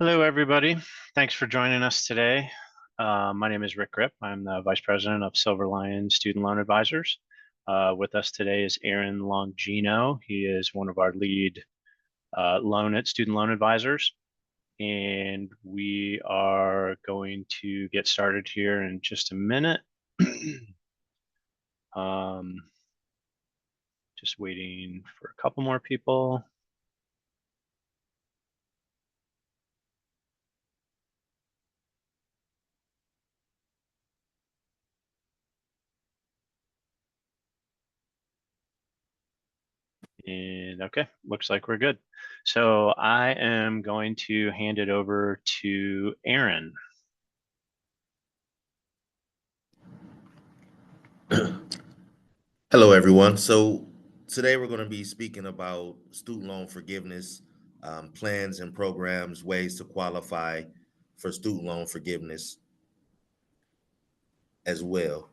Hello, everybody. Thanks for joining us today. My name is Rick Grip. I'm the Vice President of Silver Lion Student Loan Advisors. With us today is Aaron Longino. He is one of our lead student loan advisors. And we are going to get started here in just a minute. Just waiting for a couple more people. And okay, looks like we're good. So I am going to hand it over to Aaron. Hello, everyone. So today we're going to be speaking about student loan forgiveness, plans and programs, ways to qualify for student loan forgiveness as well.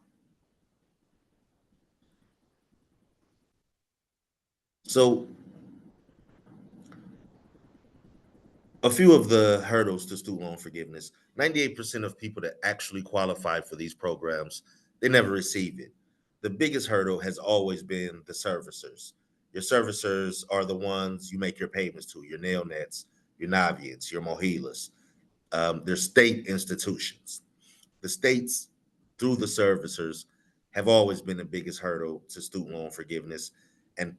So a few of the hurdles to student loan forgiveness. 98% of people that actually qualify for these programs, they never receive it. The biggest hurdle has always been the servicers. Your servicers are the ones you make your payments to, your nail nets, your Navians, your Mohilas. They're state institutions. The states, through the servicers, have always been the biggest hurdle to student loan forgiveness, and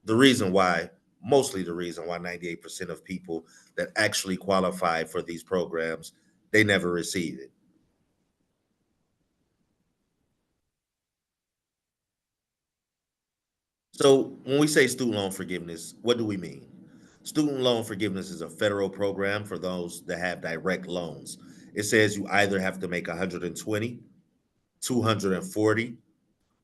the reason why, mostly the reason why 98% of people that actually qualify for these programs, they never receive it. So when we say student loan forgiveness, what do we mean? Student loan forgiveness is a federal program for those that have direct loans. It says you either have to make 120, 240,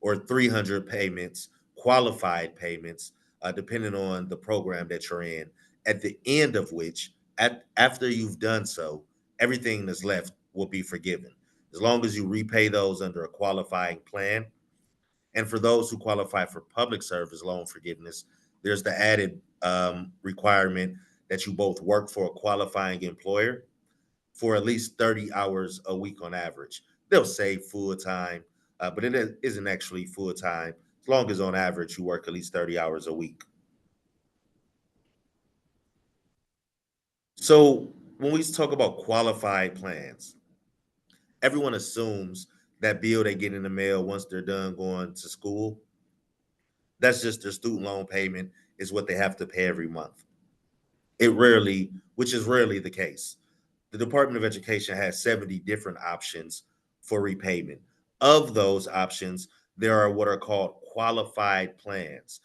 or 300 payments, qualified payments, depending on the program that you're in. At the end of which, after you've done so, everything that's left will be forgiven, as long as you repay those under a qualifying plan. And for those who qualify for public service loan forgiveness, there's the added requirement that you both work for a qualifying employer for at least 30 hours a week on average. They'll say full time, but it isn't actually full time, as long as on average you work at least 30 hours a week. So when we talk about qualified plans, everyone assumes that bill they get in the mail once they're done going to school, that's just their student loan payment, is what they have to pay every month. Which is rarely the case. The Department of Education has 70 different options for repayment. Of those options, there are what are called qualified plans,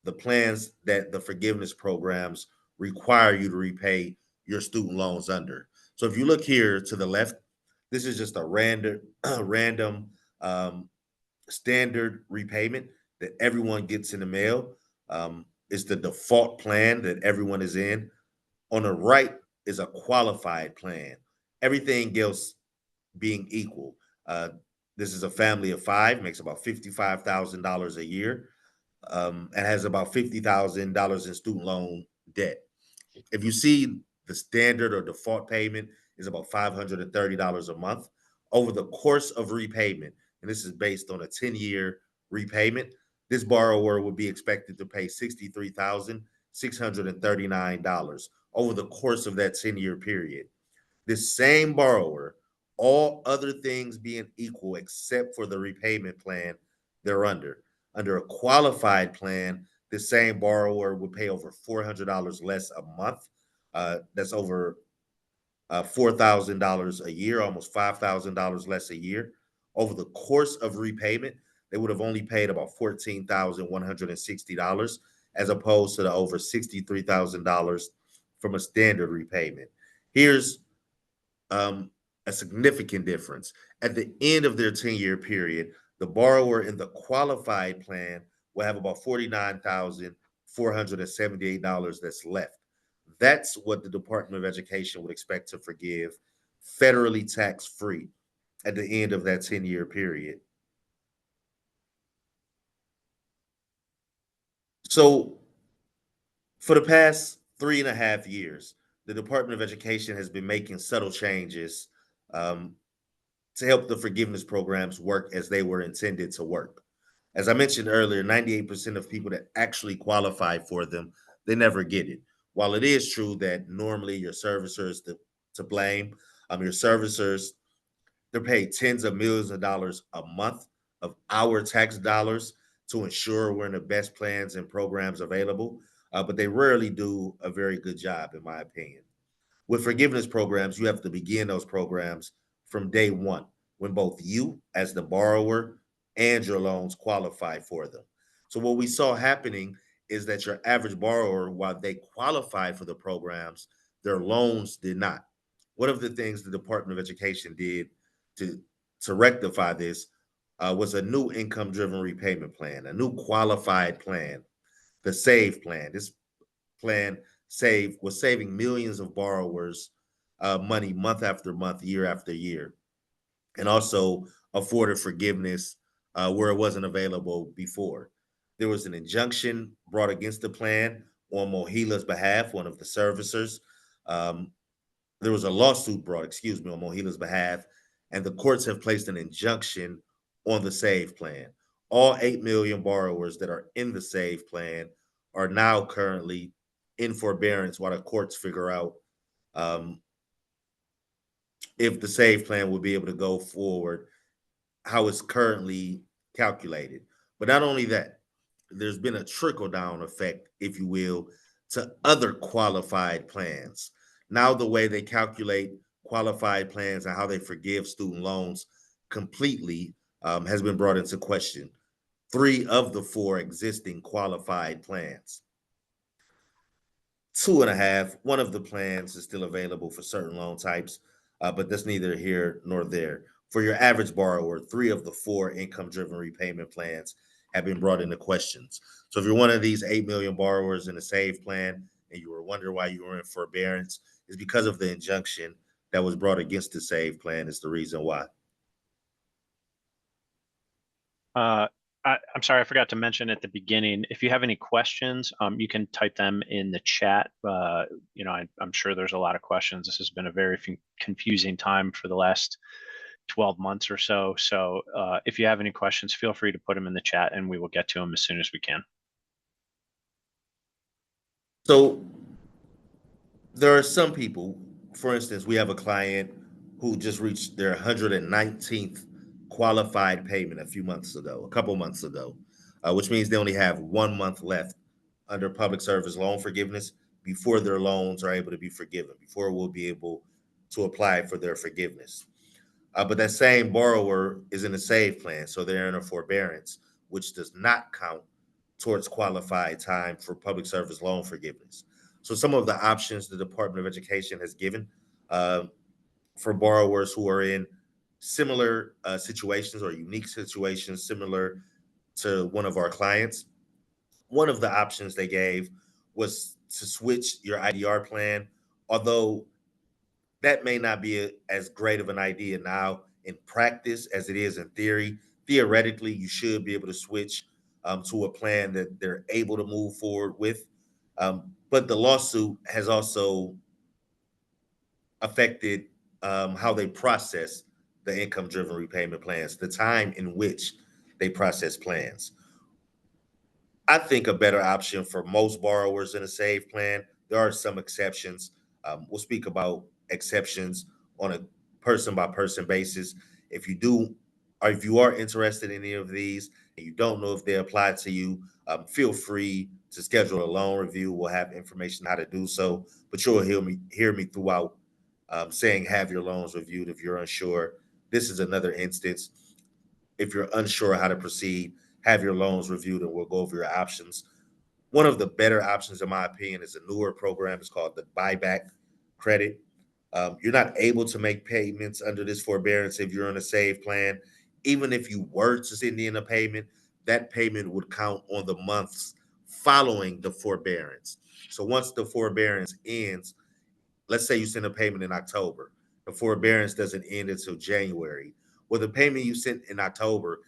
the plans that the forgiveness programs require you to repay your student loans under. So if you look here to the left, this is just a random um, standard repayment that everyone gets in the mail. It's the default plan that everyone is in. On the right is a qualified plan. Everything else being equal. Uh, this is a family of five, makes about $55,000 a year, and has about $50,000 in student loan debt. If you see, the standard or default payment is about $530 a month. Over the course of repayment, and this is based on a 10-year repayment, this borrower would be expected to pay $63,639 over the course of that 10-year period. This same borrower, all other things being equal except for the repayment plan they're under a qualified plan, the same borrower would pay over $400 less a month. That's over $4,000 a year, almost $5,000 less a year. Over the course of repayment, they would have only paid about $14,160 as opposed to the over $63,000 from a standard repayment. Here's a significant difference. At the end of their 10-year period, the borrower in the qualified plan will have about $49,478 that's left. That's what the Department of Education would expect to forgive federally tax free at the end of that 10-year period. So, for the past 3.5 years, the Department of Education has been making subtle changes um, to help the forgiveness programs work as they were intended to work. As I mentioned earlier, 98% of people that actually qualify for them, they never get it. While it is true that normally your servicer is to blame, your servicers, they're paid tens of millions of dollars a month of our tax dollars to ensure we're in the best plans and programs available, but they rarely do a very good job, in my opinion. With forgiveness programs, you have to begin those programs from day one when both you, as the borrower, and your loans qualify for them. So, what we saw happening is that your average borrower, while they qualified for the programs, their loans did not. One of the things the Department of Education did to, to rectify this was a new income driven repayment plan, a new qualified plan, the SAVE plan. This plan was saving millions of borrowers money month after month, year after year, and also afforded forgiveness where it wasn't available before. There was an injunction brought against the plan on Mohila's behalf, one of the servicers. Um, there was a lawsuit brought, excuse me, on Mohila's behalf, and the courts have placed an injunction on the SAVE plan. All 8 million borrowers that are in the SAVE plan are now currently in forbearance while the courts figure out um, if the SAVE plan will be able to go forward how it's currently calculated. But not only that, there's been a trickle down effect, if you will, to other qualified plans. Now, the way they calculate qualified plans and how they forgive student loans completely has been brought into question. Three of the four existing qualified plans, two and a half. One of the plans is still available for certain loan types, but that's neither here nor there. For your average borrower, three of the four income driven repayment plans have been brought into questions. So if you're one of these 8 million borrowers in a SAVE plan and you were wondering why you were in forbearance, it's because of the injunction that was brought against the SAVE plan is the reason why. Uh, I'm sorry, I forgot to mention at the beginning, if you have any questions, you can type them in the chat. I'm sure there's a lot of questions. This has been a very confusing time for the last 12 months or so. So if you have any questions, feel free to put them in the chat and we will get to them as soon as we can. So there are some people, for instance, we have a client who just reached their 119th qualified payment a couple months ago, which means they only have 1 month left under public service loan forgiveness before their loans are able to be forgiven, before we'll be able to apply for their forgiveness. But that same borrower is in a SAVE plan, so they're in a forbearance, which does not count towards qualified time for public service loan forgiveness. So some of the options the Department of Education has given uh, for borrowers who are in similar situations or unique situations similar to one of our clients, one of the options they gave was to switch your IDR plan, although that may not be as great of an idea now in practice as it is in theory. Theoretically, you should be able to switch to a plan that they're able to move forward with. But the lawsuit has also affected how they process the income driven repayment plans, the time in which they process plans. I think a better option for most borrowers in a SAVE plan. There are some exceptions. We'll speak about exceptions on a person by person basis. If you do, or if you are interested in any of these and you don't know if they apply to you, feel free to schedule a loan review. We'll have information how to do so, but you'll hear me throughout saying have your loans reviewed if you're unsure. This is another instance if you're unsure how to proceed, have your loans reviewed and we'll go over your options. One of the better options, in my opinion, is a newer program. It's called the buyback credit. You're not able to make payments under this forbearance if you're on a SAVE plan. Even if you were to send in a payment, that payment would count on the months following the forbearance. So once the forbearance ends, let's say you send a payment in October, the forbearance doesn't end until January. Well, the payment you sent in October,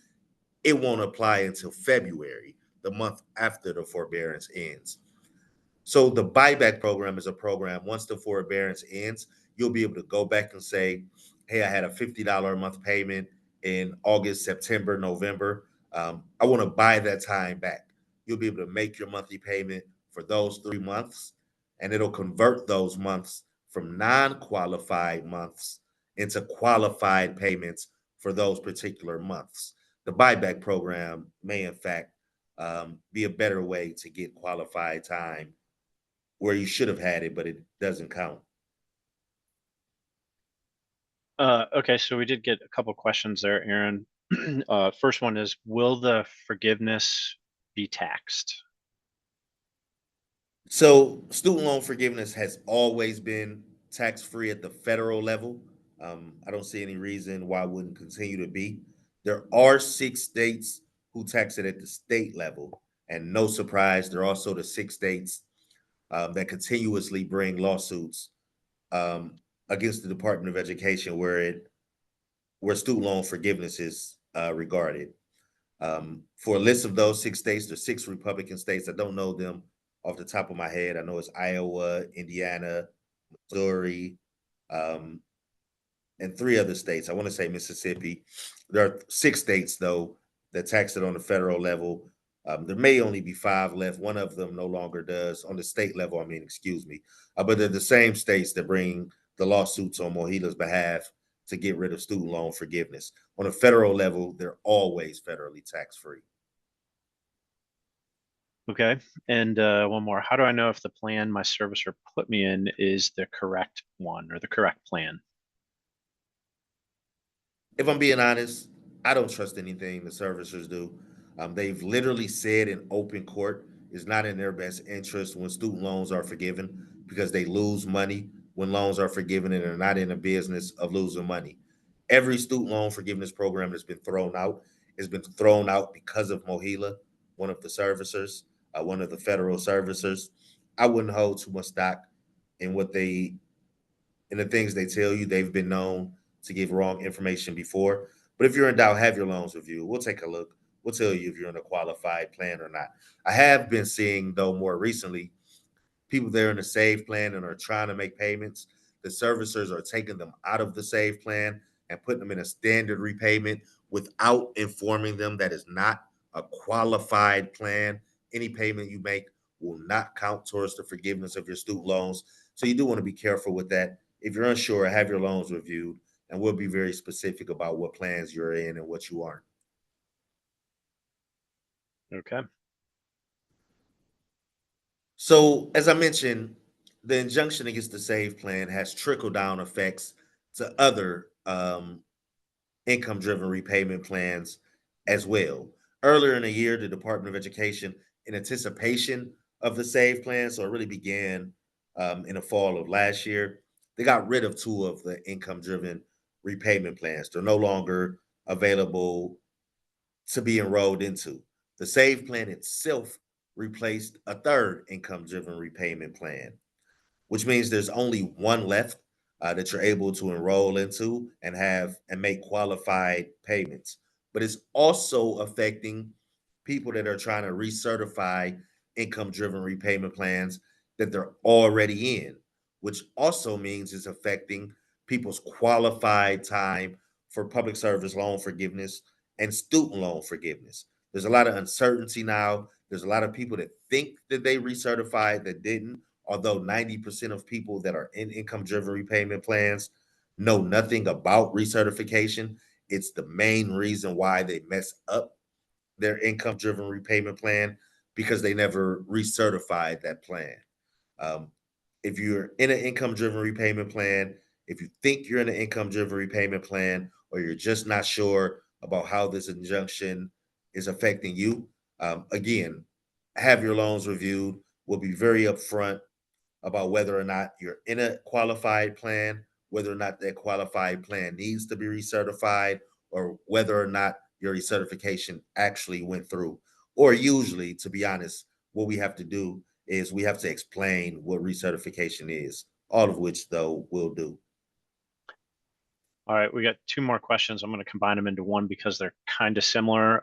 it won't apply until February, the month after the forbearance ends. So the buyback program is a program, once the forbearance ends, you'll be able to go back and say, hey, I had a $50 a month payment in August, September, November. I want to buy that time back. You'll be able to make your monthly payment for those 3 months, and it'll convert those months from non-qualified months into qualified payments for those particular months. The buyback program may, in fact, be a better way to get qualified time where you should have had it, but it doesn't count. Okay, so we did get a couple questions there, Aaron. First one is, will the forgiveness be taxed? So, student loan forgiveness has always been tax free at the federal level. I don't see any reason why it wouldn't continue to be. There are 6 states who tax it at the state level, and no surprise, there are also the 6 states that continuously bring lawsuits um, against the Department of Education where student loan forgiveness is regarded. For a list of those 6 states, there's 6 Republican states. I don't know them off the top of my head. I know it's Iowa, Indiana, Missouri, um, and 3 other states. I want to say Mississippi. There are 6 states though that tax it on the federal level. There may only be 5 left. One of them no longer does on the state level. I mean, excuse me, but they're the same states that bring the lawsuits on Mojila's behalf to get rid of student loan forgiveness. On a federal level, they're always federally tax free. Okay, and one more. How do I know if the plan my servicer put me in is the correct one or the correct plan? If I'm being honest, I don't trust anything the servicers do. They've literally said in open court it's not in their best interest when student loans are forgiven because they lose money when loans are forgiven and they're not in the business of losing money. Every student loan forgiveness program that's been thrown out has been thrown out because of Mohila, one of the servicers, one of the federal servicers. I wouldn't hold too much stock in what they and the things they tell you. They've been known to give wrong information before. But if you're in doubt, have your loans reviewed. We'll take a look. We'll tell you if you're in a qualified plan or not. I have been seeing, though, more recently, people there in the save plan and are trying to make payments. The servicers are taking them out of the save plan and putting them in a standard repayment without informing them that is not a qualified plan. Any payment you make will not count towards the forgiveness of your student loans. So you do want to be careful with that. If you're unsure, have your loans reviewed, and we'll be very specific about what plans you're in and what you aren't. Okay. So, as I mentioned, the injunction against the SAVE plan has trickle down effects to other income driven repayment plans as well. Earlier in the year, the Department of Education, in anticipation of the SAVE plan, so it really began in the fall of last year, they got rid of 2 of the income driven repayment plans. They're no longer available to be enrolled into. The SAVE plan itself replaced a third income driven repayment plan, which means there's only one left that you're able to enroll into and have and make qualified payments. But it's also affecting people that are trying to recertify income driven repayment plans that they're already in, which also means it's affecting people's qualified time for public service loan forgiveness and student loan forgiveness. There's a lot of uncertainty now. There's a lot of people that think that they recertified that didn't, although 90% of people that are in income driven repayment plans know nothing about recertification. It's the main reason why they mess up their income driven repayment plan because they never recertified that plan. Um, if you're in an income driven repayment plan, if you think you're in an income driven repayment plan, or you're just not sure about how this injunction is affecting you, again, have your loans reviewed. We'll be very upfront about whether or not you're in a qualified plan, whether or not that qualified plan needs to be recertified, or whether or not your recertification actually went through. Or usually, to be honest, what we have to do is we have to explain what recertification is, all of which, though, we'll do. All right, we got two more questions. I'm going to combine them into one because they're kind of similar.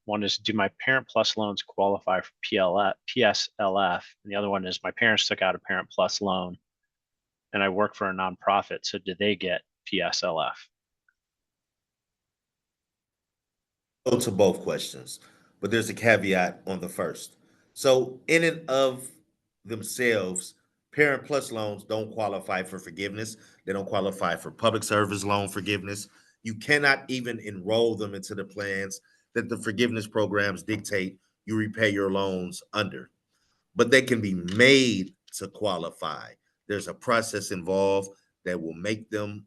One is, do my Parent Plus loans qualify for PSLF? And the other one is, my parents took out a Parent Plus loan and I work for a nonprofit, so do they get PSLF? Go to both questions, but there's a caveat on the first. So, in and of themselves, Parent Plus loans don't qualify for forgiveness. They don't qualify for public service loan forgiveness. You cannot even enroll them into the plans that the forgiveness programs dictate you repay your loans under, but they can be made to qualify. There's a process involved that will make them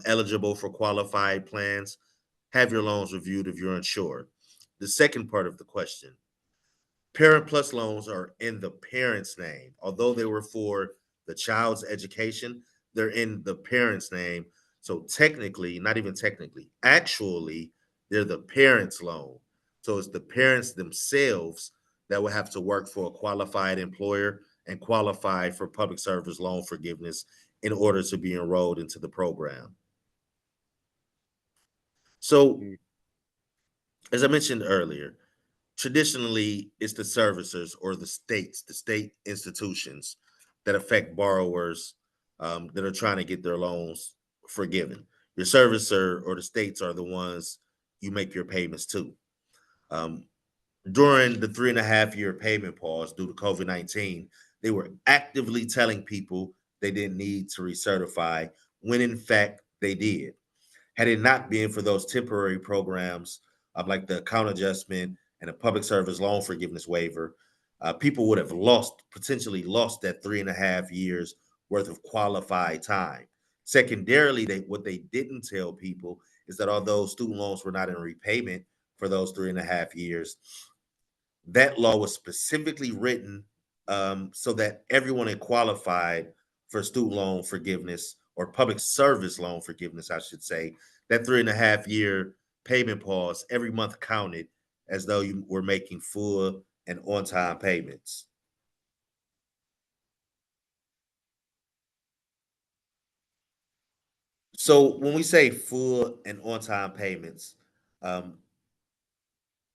eligible for qualified plans. Have your loans reviewed if you're unsure. The second part of the question: Parent Plus loans are in the parent's name. Although they were for the child's education, they're in the parent's name. So technically, not even technically, actually, they're the parent's loan. So it's the parents themselves that will have to work for a qualified employer and qualify for public service loan forgiveness in order to be enrolled into the program. So, Mm. as I mentioned earlier, traditionally it's the servicers or the state institutions that affect borrowers that are trying to get their loans forgiven. Your servicer or the states are the ones you make your payments to. Um, During the 3.5 year payment pause due to COVID-19, they were actively telling people they didn't need to recertify when in fact they did. Had it not been for those temporary programs like the account adjustment and the public service loan forgiveness waiver, people would have potentially lost that 3.5 years worth of qualified time. Secondarily, what they didn't tell people is that although student loans were not in repayment for those 3.5 years, that law was specifically written so that everyone had qualified for student loan forgiveness or public service loan forgiveness, I should say. That 3.5 year payment pause every month counted as though you were making full and on time payments. So when we say full and on time payments, um,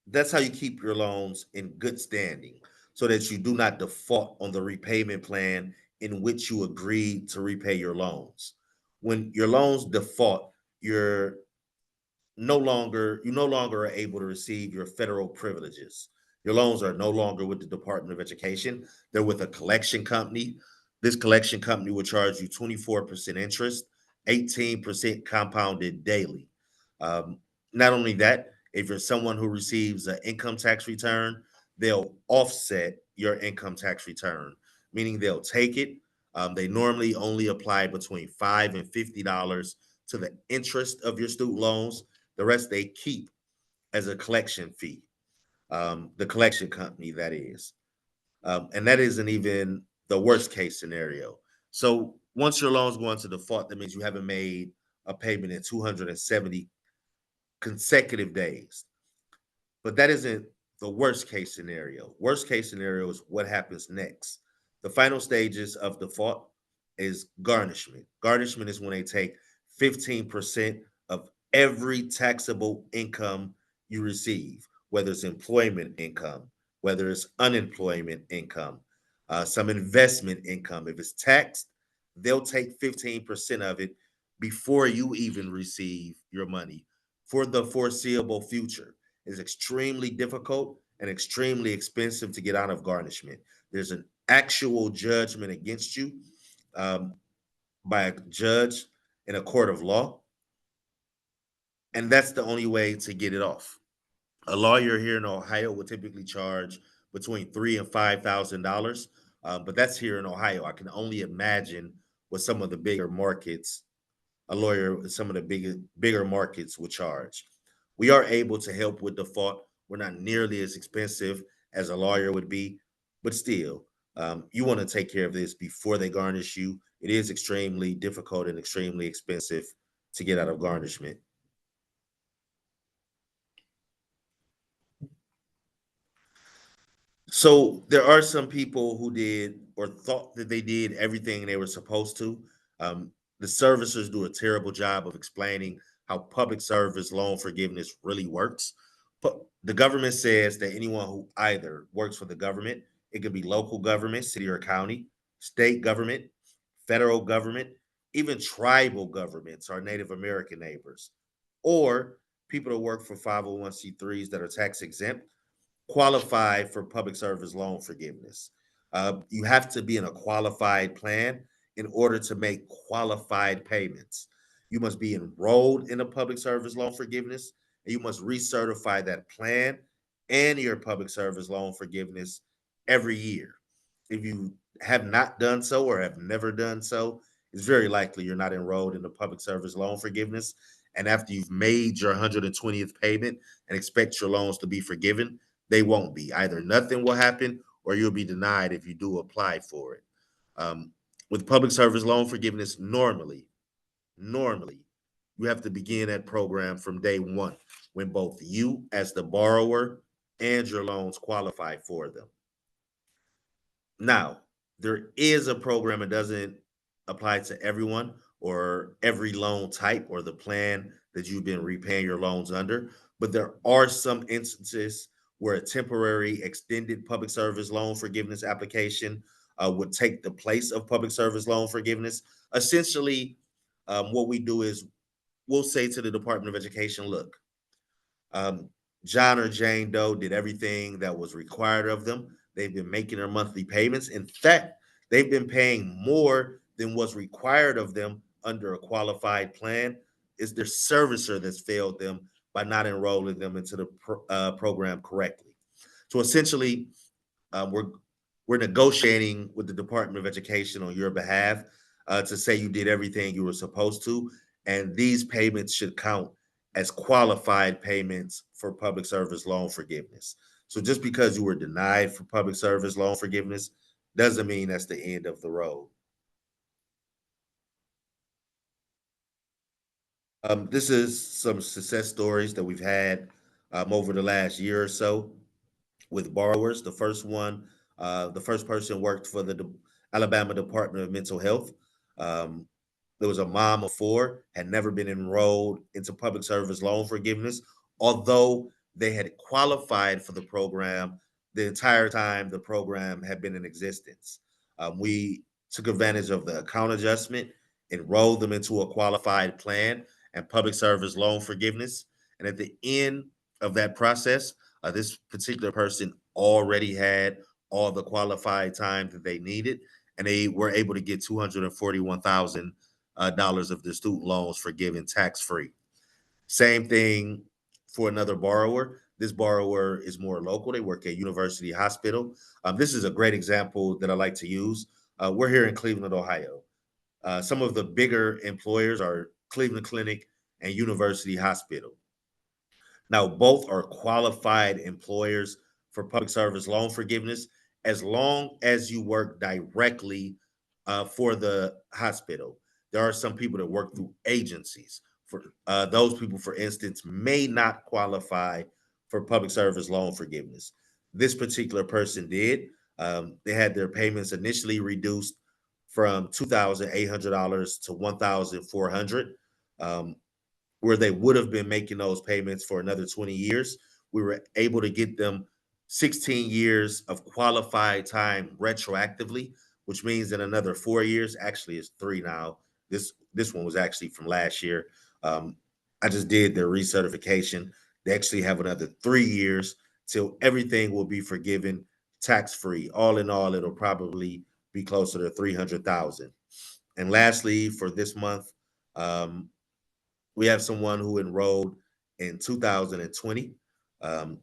that's how you keep your loans in good standing so that you do not default on the repayment plan in which you agreed to repay your loans. When your loans default, you're you no longer are able to receive your federal privileges. Your loans are no longer with the Department of Education. They're with a collection company. This collection company will charge you 24% interest, 18% compounded daily. Um, Not only that, if you're someone who receives an income tax return, they'll offset your income tax return, meaning they'll take it. They normally only apply between $5 and $50 to the interest of your student loans. The rest they keep as a collection fee, the collection company, that is. And that isn't even the worst case scenario. So once your loans go into default, that means you haven't made a payment in 270 consecutive days. But that isn't the worst case scenario. Worst case scenario is what happens next. The final stages of default is garnishment. Garnishment is when they take 15% of every taxable income you receive, whether it's employment income, whether it's unemployment income, some investment income. If it's taxed, they'll take 15% of it before you even receive your money for the foreseeable future. Is extremely difficult and extremely expensive to get out of garnishment. There's an actual judgment against you um, by a judge in a court of law, and that's the only way to get it off. A lawyer here in Ohio will typically charge between $3,000 and $5,000, but that's here in Ohio. I can only imagine what some of the bigger markets a lawyer in some of the bigger markets would charge. We are able to help with default. We're not nearly as expensive as a lawyer would be, but still, you want to take care of this before they garnish you. It is extremely difficult and extremely expensive to get out of garnishment. So there are some people who did or thought that they did everything they were supposed to. Um, The servicers do a terrible job of explaining how public service loan forgiveness really works. But the government says that anyone who either works for the government, it could be local government, city or county, state government, federal government, even tribal governments, our Native American neighbors, or people that work for 501c3s that are tax exempt qualify for public service loan forgiveness. You have to be in a qualified plan in order to make qualified payments. You must be enrolled in a public service loan forgiveness, and you must recertify that plan and your public service loan forgiveness every year. If you have not done so or have never done so, it's very likely you're not enrolled in the public service loan forgiveness. And after you've made your 120th payment and expect your loans to be forgiven, they won't be. Either nothing will happen or you'll be denied if you do apply for it. Um, with public service loan forgiveness, normally, you have to begin that program from day one when both you, as the borrower, and your loans qualify for them. Now, there is a program that doesn't apply to everyone or every loan type or the plan that you've been repaying your loans under, but there are some instances where a temporary extended public service loan forgiveness application would take the place of public service loan forgiveness. Essentially, what we do is we'll say to the Department of Education, look, um, John or Jane Doe did everything that was required of them. They've been making their monthly payments. In fact, they've been paying more than was required of them under a qualified plan. It's their servicer that's failed them by not enrolling them into the program correctly. So essentially, we're negotiating with the Department of Education on your behalf to say you did everything you were supposed to, and these payments should count as qualified payments for public service loan forgiveness. So just because you were denied for public service loan forgiveness doesn't mean that's the end of the road. This is some success stories that we've had over the last year or so with borrowers. The first person worked for the Alabama Department of Mental Health. Um, there was a mom of four, had never been enrolled into public service loan forgiveness, although they had qualified for the program the entire time the program had been in existence. We took advantage of the account adjustment, enrolled them into a qualified plan and public service loan forgiveness. And at the end of that process, this particular person already had all the qualified time that they needed, and they were able to get $241,000 of their student loans forgiven tax free. Same thing for another borrower. This borrower is more local. They work at University Hospital. This is a great example that I like to use. We're here in Cleveland, Ohio. Some of the bigger employers are Cleveland Clinic and University Hospital. Now, both are qualified employers for public service loan forgiveness as long as you work directly for the hospital. There are some people that work through agencies. For those people, for instance, may not qualify for public service loan forgiveness. This particular person did. They had their payments initially reduced from $2,800 to $1,400. Um, where they would have been making those payments for another 20 years. We were able to get them 16 years of qualified time retroactively, which means in another 4 years, actually it's three now. This one was actually from last year. Um, I just did their recertification. They actually have another 3 years till everything will be forgiven tax free. All in all, it'll probably be closer to 300,000. And lastly, for this month, um, we have someone who enrolled in 2020. Um,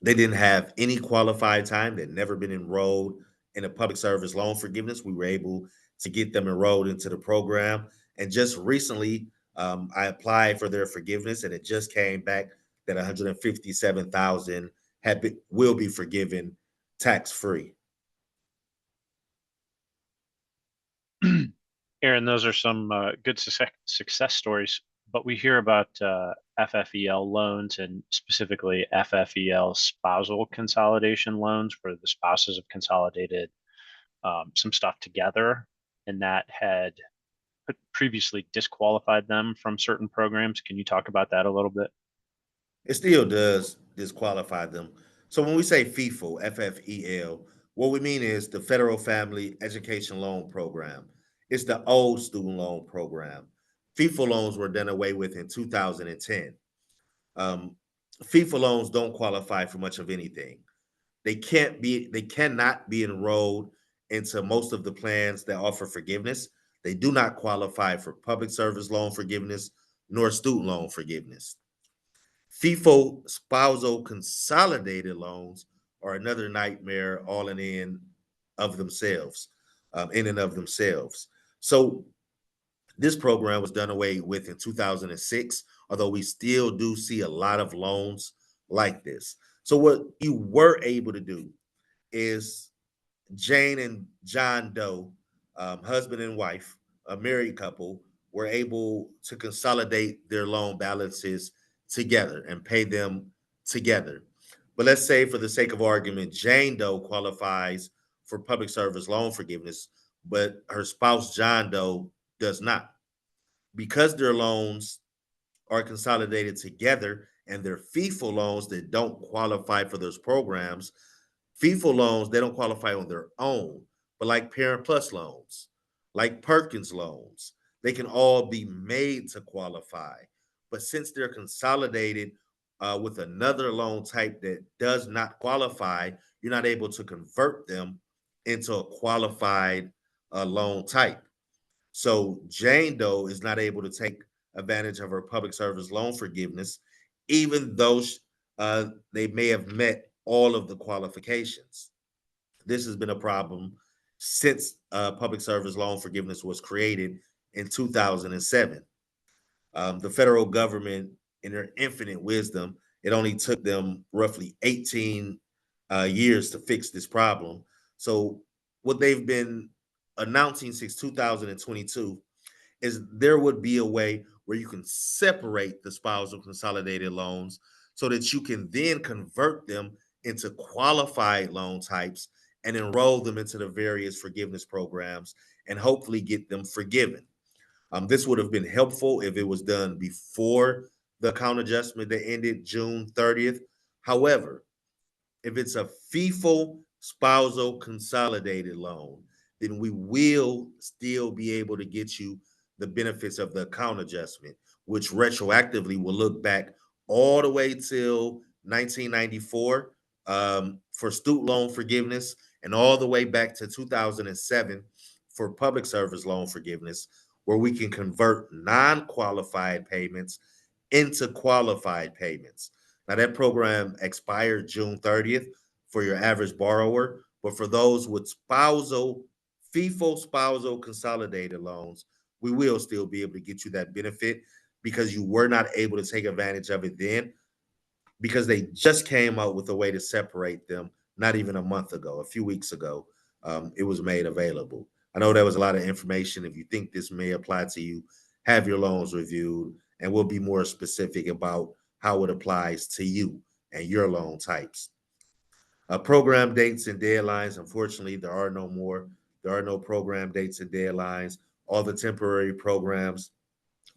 they didn't have any qualified time. They'd never been enrolled in a public service loan forgiveness. We were able to get them enrolled into the program. And just recently, I applied for their forgiveness, and it just came back that 157,000 will be forgiven tax free. Aaron, those are some good success stories, but we hear about FFEL loans and specifically FFEL spousal consolidation loans where the spouses have consolidated some stuff together, and that had previously disqualified them from certain programs. Can you talk about that a little bit? It still does disqualify them. So when we say FEFL, FFEL, what we mean is the Federal Family Education Loan Program. It's the old student loan program. FEFL loans were done away with in 2010. Um, FEFL loans don't qualify for much of anything. They cannot be enrolled into most of the plans that offer forgiveness. They do not qualify for public service loan forgiveness nor student loan forgiveness. FIFO spousal consolidated loans are another nightmare all in and of themselves. So this program was done away with in 2006, although we still do see a lot of loans like this. So what you were able to do is Jane and John Doe, husband and wife, a married couple, were able to consolidate their loan balances together and pay them together. But let's say, for the sake of argument, Jane Doe qualifies for public service loan forgiveness, but her spouse, John Doe, does not. Because their loans are consolidated together and they're FIFO loans that don't qualify for those programs, FIFO loans, they don't qualify on their own, but like Parent Plus loans, like Perkins loans, they can all be made to qualify. But since they're consolidated with another loan type that does not qualify, you're not able to convert them into a qualified loan type. So Jane Doe is not able to take advantage of her public service loan forgiveness, even though they may have met all of the qualifications. This has been a problem since public service loan forgiveness was created in 2007. The federal government, in their infinite wisdom, it only took them roughly 18 years to fix this problem. So, what they've been announcing since 2022 is there would be a way where you can separate the spousal consolidated loans so that you can then convert them into qualified loan types and enroll them into the various forgiveness programs and hopefully get them forgiven. This would have been helpful if it was done before the account adjustment that ended June 30th. However, if it's a FIFO spousal consolidated loan, then we will still be able to get you the benefits of the account adjustment, which retroactively will look back all the way till 1994 for student loan forgiveness and all the way back to 2007 for public service loan forgiveness, where we can convert non qualified payments into qualified payments. Now, that program expired June 30th for your average borrower, but for those with FIFO spousal consolidated loans, we will still be able to get you that benefit because you were not able to take advantage of it then because they just came out with a way to separate them not even a month ago, a few weeks ago. It was made available. I know that was a lot of information. If you think this may apply to you, have your loans reviewed, and we'll be more specific about how it applies to you and your loan types. Program dates and deadlines, unfortunately, there are no more. There are no program dates and deadlines. All the temporary programs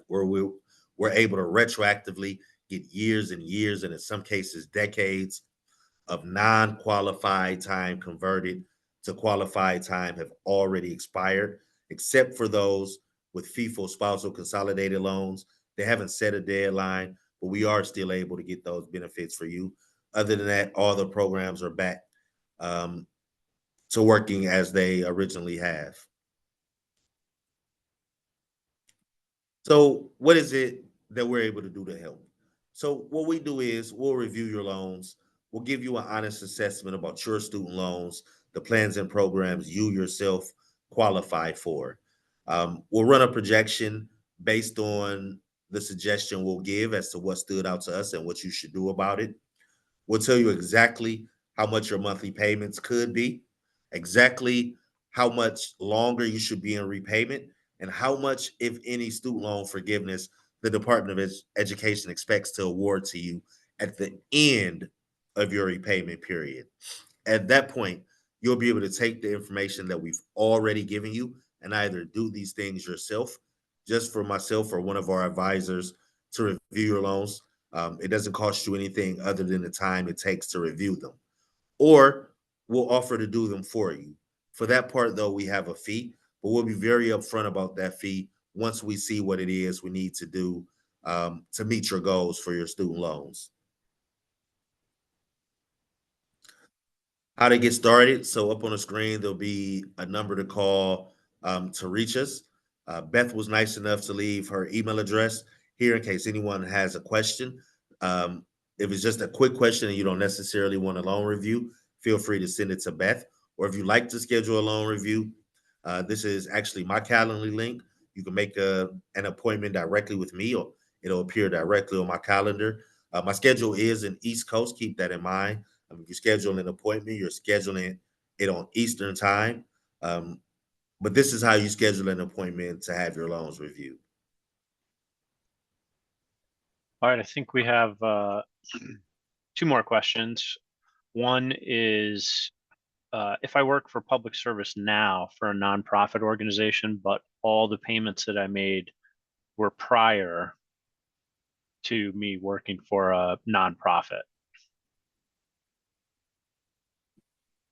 where we're able to retroactively get years and years, and in some cases, decades of non-qualified time converted to qualified time have already expired, except for those with FIFO spousal consolidated loans. They haven't set a deadline, but we are still able to get those benefits for you. Other than that, all the programs are back um, to working as they originally have. So, what is it that we're able to do to help? So, what we do is we'll review your loans. We'll give you an honest assessment about your student loans, the plans and programs you yourself qualify for. We'll run a projection based on the suggestion we'll give as to what stood out to us and what you should do about it. We'll tell you exactly how much your monthly payments could be, exactly how much longer you should be in repayment, and how much, if any, student loan forgiveness the Department of Education expects to award to you at the end of your repayment period. At that point, you'll be able to take the information that we've already given you and either do these things yourself just for myself or one of our advisors to review your loans. It doesn't cost you anything other than the time it takes to review them, or we'll offer to do them for you. For that part, though, we have a fee, but we'll be very upfront about that fee once we see what it is we need to do to meet your goals for your student loans. How to get started. So up on the screen, there'll be a number to call to reach us. Beth was nice enough to leave her email address here in case anyone has a question. Um, if it's just a quick question and you don't necessarily want a loan review, feel free to send it to Beth. Or if you'd like to schedule a loan review, this is actually my Calendly link. You can make an appointment directly with me, or it'll appear directly on my calendar. My schedule is in East Coast. Keep that in mind. If you schedule an appointment, you're scheduling it on Eastern time. Um, but this is how you schedule an appointment to have your loans reviewed. All right, I think we have two more questions. One is, if I work for public service now for a nonprofit organization, but all the payments that I made were prior to me working for a nonprofit.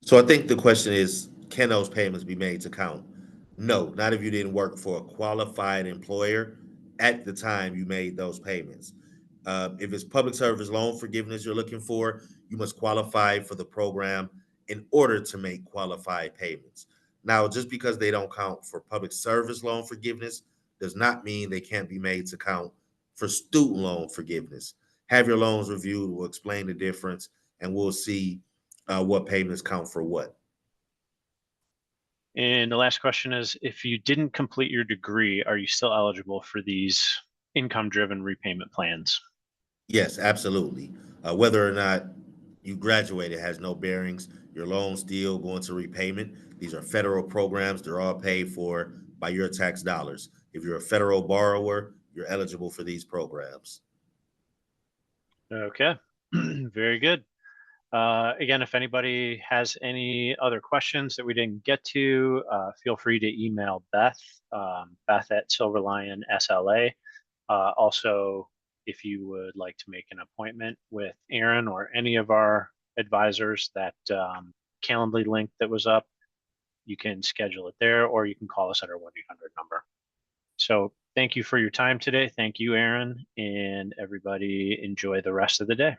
So I think the question is, can those payments be made to count? No, not if you didn't work for a qualified employer at the time you made those payments. If it's public service loan forgiveness you're looking for, you must qualify for the program in order to make qualified payments. Now, just because they don't count for public service loan forgiveness does not mean they can't be made to count for student loan forgiveness. Have your loans reviewed. We'll explain the difference and we'll see what payments count for what. And the last question is, if you didn't complete your degree, are you still eligible for these income-driven repayment plans? Yes, absolutely. Whether or not you graduated has no bearings. Your loan's still going to repayment. These are federal programs. They're all paid for by your tax dollars. If you're a federal borrower, you're eligible for these programs. Okay, very good. Again, if anybody has any other questions that we didn't get to, feel free to email Beth, Beth at Silver Lion SLA. Also, if you would like to make an appointment with Aaron or any of our advisors, that Calendly link that was up, you can schedule it there, or you can call us at our 1-800 number. So thank you for your time today. Thank you, Aaron, and everybody enjoy the rest of the day.